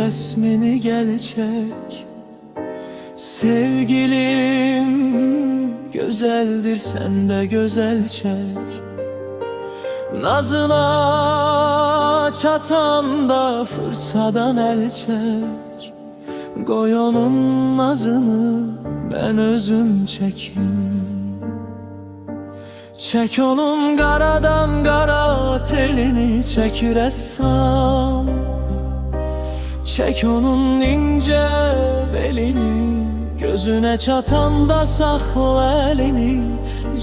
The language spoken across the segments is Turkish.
resmini gel çek. Sevgilim güzeldir, sen de güzel çek. Nazına çatanda fırsadan el çek. Koy onun nazını ben özüm çekim. Çek onun qaradan qara telini, çek rəssam. Çek onun ince belini, gözüne çatanda saxla elini.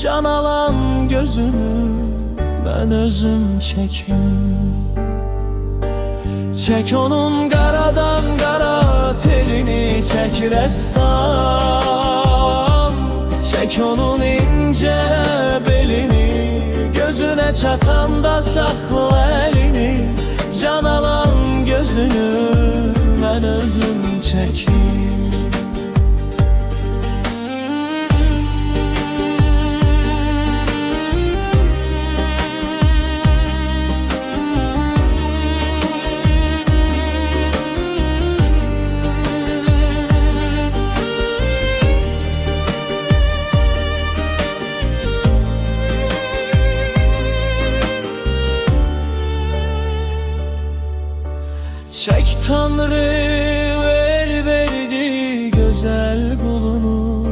Can alan gözünü ben özüm çekim. Çek onun qaradan qara telini, çek rəssam. Çek onun ince belini, gözüne çatanda saxla elini. Can alan gözünü ben özüm çekim. Çek Tanrı verdi güzel kulunu.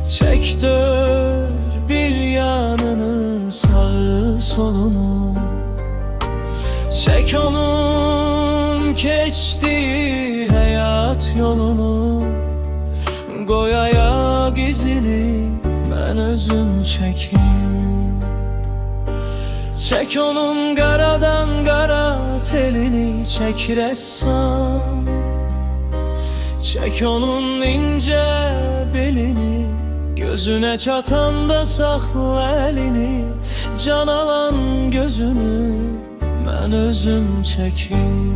Çek dör bir yanını, sağı solunu. Çek onun geçtiği hayat yolunu. Koy ayak izini ben özüm çekeyim. Çek onun qaradan qara telini, çek rəssam. Çek onun ince belini, gözüne çatanda saxla elini. Can alan gözünü ben özüm çekim.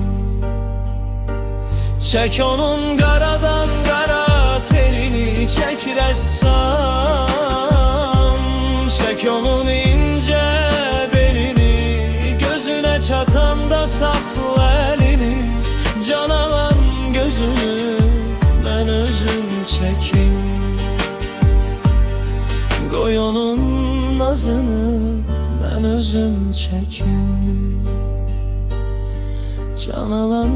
Çek onun qaradan qara telini, çek rəssam. Çek onun ince çatanda saxla elini. Can alan gözünü ben özüm çekim. Koy onun nazını ben özüm çekim. Can alan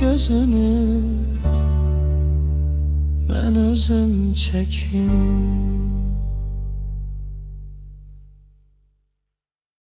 gözünü ben özüm çekim.